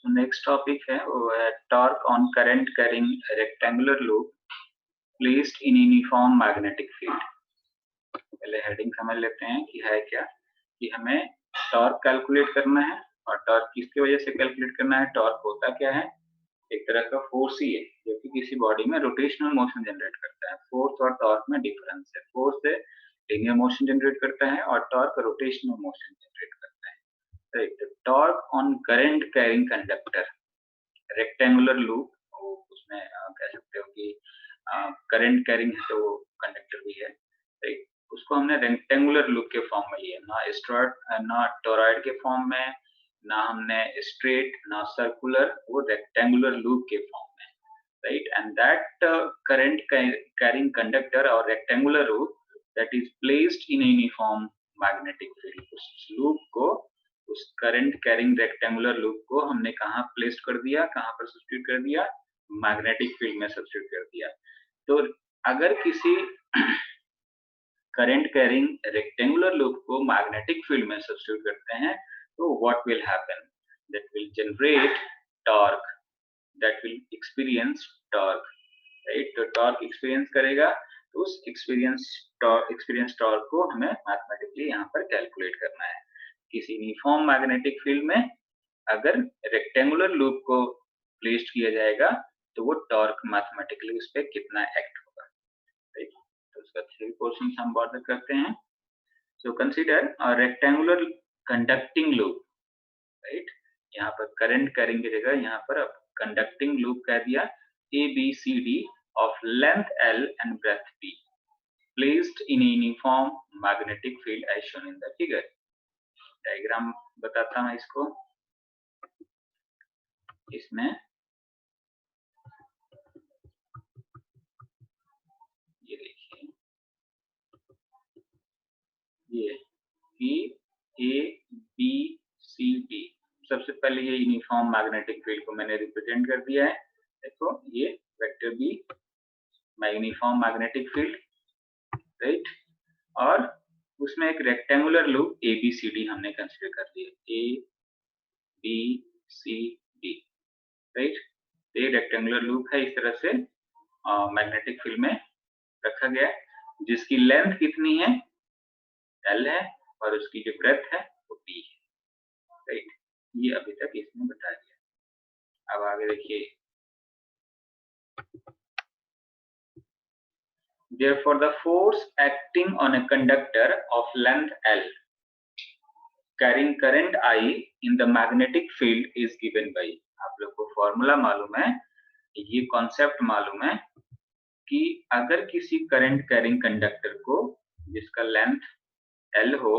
तो next topic है वो है torque on current carrying rectangular loop placed in uniform magnetic field. पहले हेडिंग समझ लेते हैं कि है क्या, कि हमें टॉर्क कैलकुलेट करना है। और टॉर्क किसकी वजह से कैलकुलेट करना है? टॉर्क होता क्या है? एक तरह का फोर्स ही है जो कि किसी बॉडी में रोटेशनल मोशन जनरेट करता है। फोर्स और टॉर्क में डिफरेंस है। फोर्स से लीनियर मोशन जनरेट करता है और टॉर्क रोटेशनल मोशन जनरेट करता है। Right. Torque on current carrying conductor rectangular loop, उसमें कह सकते हो कि करंट कैरिंग है तो वो कंडक्टर भी है। राइट। उसको हमने रेक्टेंगुलर लूप के फॉर्म में लिया, ना टोरॉइड के फॉर्म में, ना हमने स्ट्रेट, ना सर्कुलर, वो रेक्टेंगुलर लूप के फॉर्म में। Right. And that current carrying conductor और rectangular loop that is placed in uniform magnetic field. उस लूप को, उस करंट कैरिंग रेक्टेंगुलर लूप को हमने कहाँ प्लेस कर दिया, कहाँ पर सब्स्टिट्यूट कर दिया? मैग्नेटिक फील्ड में सब्स्टिट्यूट कर दिया। तो अगर किसी करंट कैरिंग रेक्टेंगुलर लूप को मैग्नेटिक फील्ड में सब्स्टिट्यूट करते हैं तो what will happen? That will generate torque, that will experience torque. Right. तो टॉर्क एक्सपीरियंस करेगा, तो उस एक्सपीरियंस टॉर्क को हमें मैथमेटिकली यहाँ पर कैलकुलेट करना है। किसी यूनिफॉर्म मैग्नेटिक फील्ड में अगर रेक्टेंगुलर लूप को प्लेस्ड किया जाएगा तो वो टॉर्क मैथमेटिकली उस पर कितना एक्ट होगा। राइट। तो उसका 3 क्वेश्चन हम बॉर्डर करते हैं। So consider a rectangular conducting loop. Right. यहाँ पर करंट कैरिंग की जगह यहाँ पर अब कंडक्टिंग लूप कह दिया। ABCD of length L and breadth B placed in a uniform magnetic field as shown in the figure. Diagram बताता हूँ इसको। इसमें ये देखिए, ये ABCD, सबसे पहले ये यूनिफॉर्म मैग्नेटिक फील्ड को मैंने रिप्रेजेंट कर दिया है। देखो ये vector B uniform magnetic field. Right. और उसमें एक रेक्टेंगुलर लूप ABCD हमने कंसीडर कर लिया, ABCD। राइट। ये रेक्टेंगुलर लूप है, इस तरह से मैग्नेटिक फील्ड में रखा गया है, जिसकी लेंथ कितनी है? L है, और उसकी जो ब्रेथ है वो B है। राइट। ये अभी तक इसने बता दिया। अब आगे देखिए, therefore the force acting on a conductor of length L carrying current I in the magnetic field is given by। आप लोग को फॉर्मूला मालूम है, ये कॉन्सेप्ट मालूम है कि अगर किसी करंट कैरिंग कंडक्टर को जिसका लेंथ L हो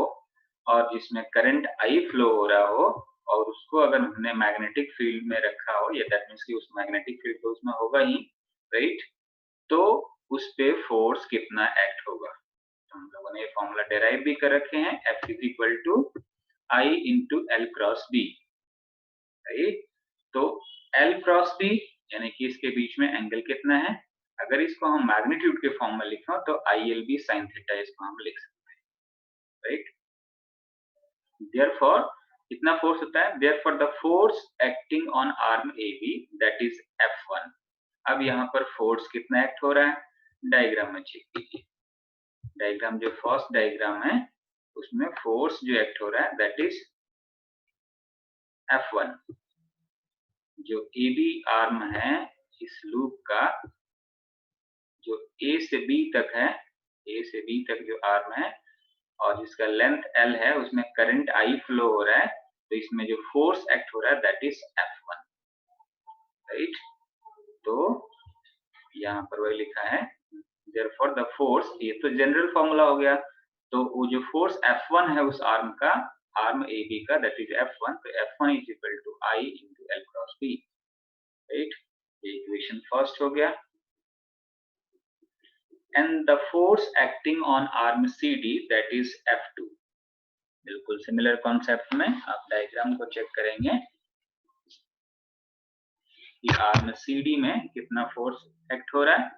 और जिसमें करंट I फ्लो हो रहा हो, और उसको अगर हमने मैग्नेटिक फील्ड में रखा हो, या दैट मींस कि उस मैग्नेटिक फील्ड तो उसमें होगा ही। राइट। तो उस पे फोर्स कितना एक्ट होगा? तो हम लोगों ने ये फॉर्मूला डेराइव भी कर रखे हैं, F = I × L × B। Right. तो L × B यानी कि इसके बीच में एंगल कितना है? अगर इसको हम मैग्नीट्यूड के फॉर्म में लिखें तो ILB sin थीटा इसको हम लिख सकते हैं। राइट। Therefore कितना फोर्स होता है? Therefore the force acting on arm AB that is F1। अब यहाँ पर फोर्स कितना एक्ट हो रहा है? डायग्राम में चेक कीजिए। डायग्राम जो फर्स्ट डायग्राम है उसमें फोर्स जो एक्ट हो रहा है दैट इज F1। जो AB आर्म है इस लूप का, जो A से B तक है, A से B तक जो आर्म है और जिसका लेंथ L है, उसमें करंट I फ्लो हो रहा है, तो इसमें जो फोर्स एक्ट हो रहा है दैट इज F1। राइट। तो यहाँ पर वही लिखा है, therefore the force, ये तो जनरल फॉर्मूला हो गया। तो वो जो फोर्स F1 है उस आर्म का, आर्म AB का, दैट इज F1, तो F1 = I × L × B। Right. ये इक्वेशन फर्स्ट हो गया। And the force acting on arm CD that is F2। बिल्कुल सिमिलर कॉन्सेप्ट में आप डायग्राम को चेक करेंगे कि आर्म CD में कितना फोर्स एक्ट हो रहा है।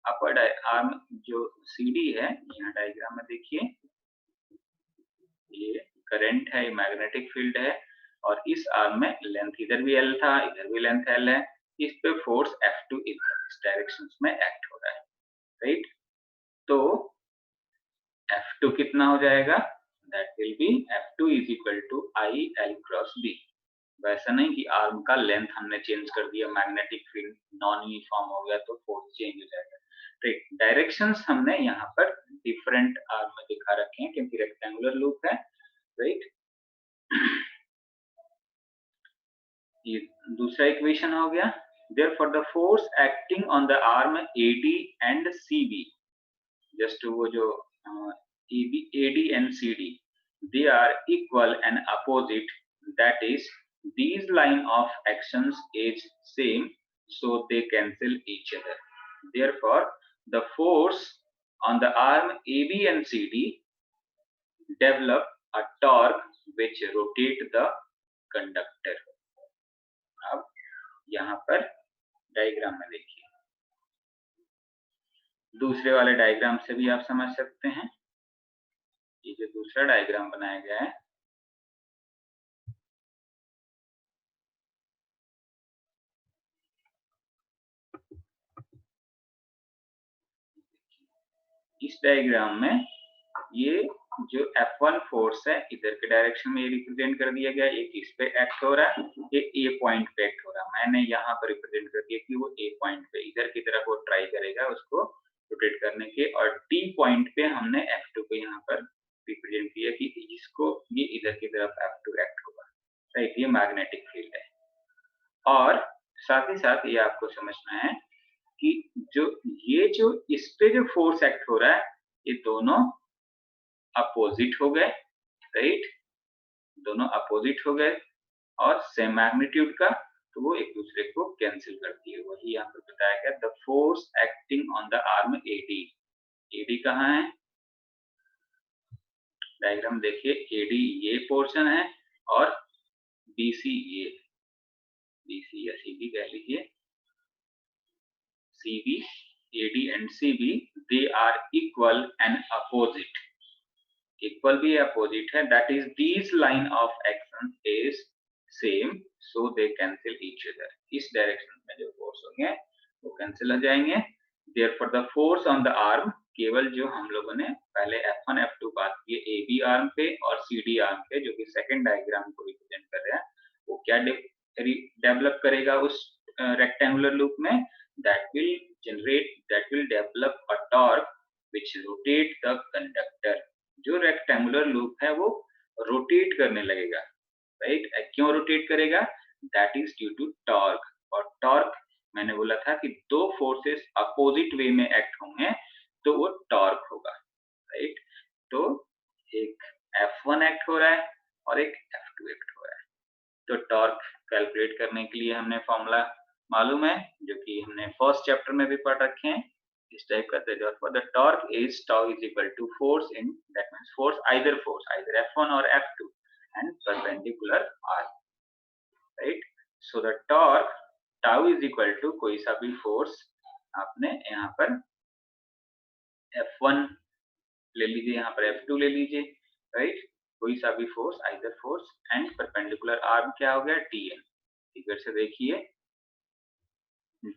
अपर आर्म जो CD है, यहाँ डायग्राम में देखिए, ये करंट है, ये मैग्नेटिक फील्ड है, और इस आर्म में लेंथ इधर भी L था, इधर भी लेंथ L है, इस पे फोर्स F2 इस डायरेक्शन में एक्ट हो रहा है, राइट। तो F2 कितना हो जाएगा, that will be F2 is equal to IL cross B। वैसा नहीं कि आर्म का लेंथ हमने चेंज कर दिया, मैग्नेटिक फील्ड नॉन यूनिफॉर्म हो गया तो फोर्स चेंज हो जाएगा, राइट। डायरेक्शंस हमने यहाँ पर डिफरेंट आर्म में दिखा रखे हैं क्योंकि रेक्टेंगुलर लूप है, राइट। ये दूसरा इक्वेशन हो गया। Therefore the force acting on the arm AD and CB, just वो जो AD and CD, they are equal and opposite, that is these line of actions is same, so they cancel each other. Therefore the force on the arm AB and CD develop a torque which rotate the conductor. अब यहाँ पर diagram में देखिए, दूसरे वाले diagram से भी आप समझ सकते हैं। ये जो दूसरा डायग्राम बनाया गया है, इस डायग्राम में ये जो F1 फोर्स है इधर के डायरेक्शन में ये रिप्रेजेंट कर दिया गया, एक इस पे एक्ट हो रहा है, ये A पॉइंट पे एक्ट हो रहा है। मैंने यहाँ पर रिप्रेजेंट कर दिया कि वो A पॉइंट पे इधर की तरफ वो ट्राई करेगा उसको रोटेट करने के, और D पॉइंट पे हमने F2 को यहाँ पर रिप्रेजेंट किया कि इसको ये इधर की तरफ F2 एक्ट होगा, राइट। ये मैग्नेटिक फील्ड है। और साथ ही साथ ये आपको समझना है कि जो इस पे जो फोर्स एक्ट हो रहा है ये दोनों अपोजिट हो गए, राइट। दोनों अपोजिट हो गए और सेम मैग्नीट्यूड का, तो वो एक दूसरे को कैंसिल करती है। वही यहाँ पर बताया गया, the force acting on the arm AD. AD कहाँ है, डायग्राम देखिए, एडी ये पोर्शन है और बीसी ये, बीसी या सीबी कह लीजिए, CB, AD and CB, they are equal and opposite. Equal भी opposite है, that is these line of action is same, so they cancel each other. इस डायरेक्शन में जो फोर्स होंगे वो कैंसिल हो जाएंगे। Therefore the force on the arm, केवल जो हम लोगों ने पहले F1 F2 बात की AB आर्म पे और CD आर्म पे, जो कि सेकंड डायग्राम को रिप्रेजेंट कर रहा है, वो क्या डेवलप करेगा उस रेक्टेंगुलर लूप में, that will develop a torque which rotate the conductor। जो रेक्टेंगुलर लूप है वो रोटेट करने लगेगा, राइट। क्यों रोटेट करेगा, that is due to torque. और टॉर्क मैंने बोला था कि दो फोर्सेस अपोजिट वे में एक्ट होंगे तो वो टॉर्क होगा, राइट। तो एक F1 एक्ट हो रहा है और एक F2 एक्ट हो रहा है। तो टॉर्क कैलकुलेट करने के लिए हमने फॉर्मूला मालूम है, जो कि हमने फर्स्ट चैप्टर में भी पढ़ रखे हैं। इस टाइप का for the torque is tau is equal to force in, that means force either F1 or F2 and perpendicular R, right। so the torque tau is equal to कोई सा भी फोर्स आपने यहाँ पर F1 ले लीजिए, यहाँ पर F2 ले लीजिए, राइट। कोई सा भी force either force and perpendicular arm क्या हो गया, Dn। फिगर से देखिए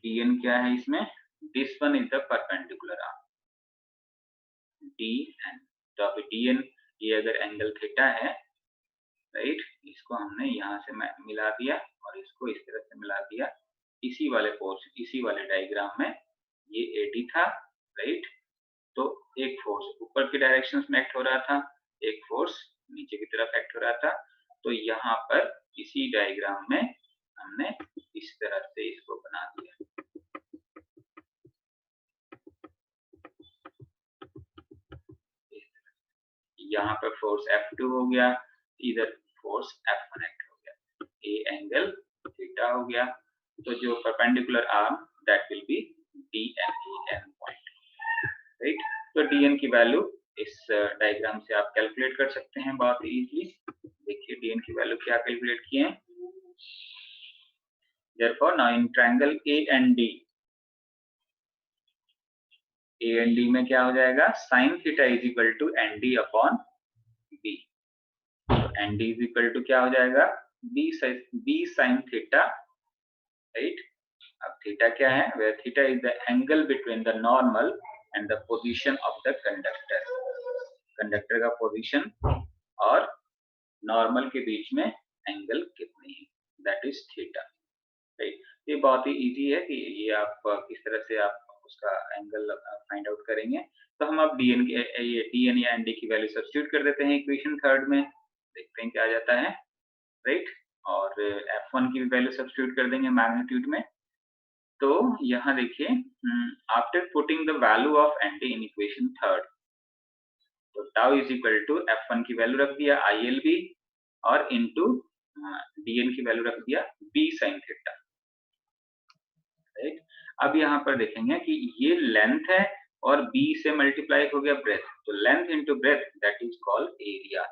Dn क्या है इसमें, this one is the perpendicular arm Dn। तो अब Dn ये अगर एंगल थीटा है, राइट, इसको हमने यहाँ से मिला दिया और इसको इस तरह से मिला दिया, इसी वाले डायग्राम में ये AD था, राइट। तो एक फोर्स ऊपर की डायरेक्शन में एक्ट हो रहा था, एक फोर्स नीचे की तरफ एक्ट हो रहा था। तो यहाँ पर इसी डायग्राम में हमने इस तरह से इसको बना दिया, यहाँ पर फोर्स F2 हो गया, इधर फोर्स F1 एक्ट हो गया, ए एंगल थीटा हो गया। तो जो perpendicular arm that will B DN point, right. तो DN की वैल्यू इस डायग्राम से आप कैलकुलेट कर सकते हैं बहुत इजीली। देखिए DN की वैल्यू क्या कैलकुलेट किए हैं। Therefore now in triangle A and D में क्या हो जाएगा, sin theta is equal to ND upon B। तो ND is equal to क्या हो जाएगा, b sin theta, right? अब थीटा क्या है? Where theta is the angle between the normal and the position of the conductor. Conductor का position और normal के बीच में एंगल कितनी है, दैट इज थीटा, राइट? ये बहुत ही इजी है कि ये आप किस तरह से आप उसका एंगल फाइंड आउट करेंगे। तो हम अब dn या nd की वैल्यू सब्स्टिट्यूट कर देते हैं इक्वेशन थर्ड में, देखते हैं क्या आ जाता है, राइट? और f1 की वैल्यू सब्स्टिट्यूट कर देंगे मैग्नीट्यूड में। तो यहाँ देखिए, after putting the value of nd in equation third, तो tau is equal to f1 की वैल्यू रख दिया ILB और इनटू dn की वैल्यू रख दिया b sin थीटा, राइट? अब यहाँ पर देखेंगे कि ये लेंथ है और b से मल्टीप्लाई हो गया ब्रेथ, तो length into breadth that is called area.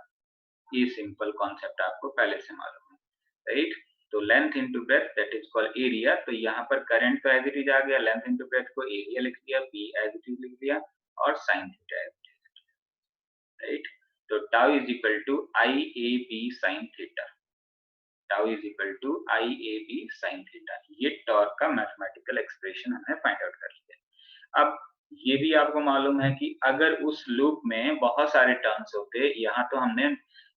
ये सिंपल कॉन्सेप्ट आपको पहले से मालूम है, राइट? तो length into breadth that is called area. तो यहाँ पर करंट तो एज इट इज आ गया, लेंथ इनटू ब्रेथ को एरिया लिख दिया, b एज इट इज लिख दिया और sin थीटा, राइट? तो tau is equal to IAB sin theta, tau is equal to IAB sin theta. ये टॉर्क का मैथमेटिकल एक्सप्रेशन हमने फाइंड आउट कर लिया। अब ये भी आपको मालूम है कि अगर उस लूप में बहुत सारे टर्म्स होते, यहाँ तो हमने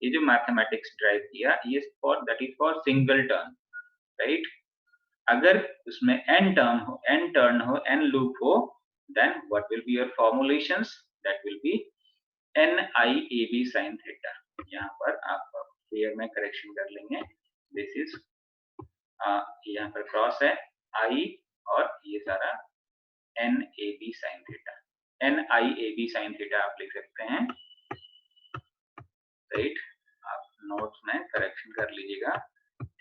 ये जो मैथमेटिक्स ड्राइव किया ये for that is for single term, right? अगर उसमें n टर्न हो, n लूप हो, then what will be your formulations? That will be NIAB sin theta। यहाँ पर आप क्लियर में करेक्शन कर लेंगे, दिस इज यहाँ पर क्रॉस है I और ये सारा NAB sin theta, NIAB sin theta आप लिख सकते हैं, राइट? आप नोट्स में करेक्शन कर लीजिएगा,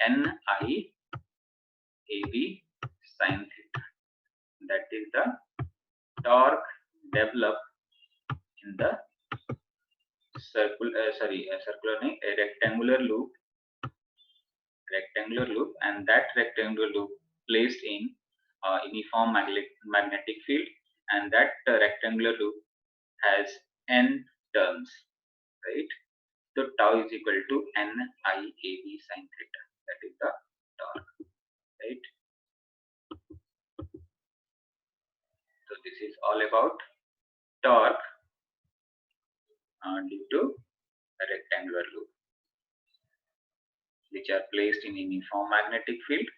NIAB sin theta, that is the torque developed in the rectangular loop, and that rectangular loop placed in uniform magnetic field, and that rectangular loop has n terms, right? So tau is equal to NIAB sin theta, that is the torque, right? So this is all about torque due to a rectangular loop which are placed in uniform magnetic field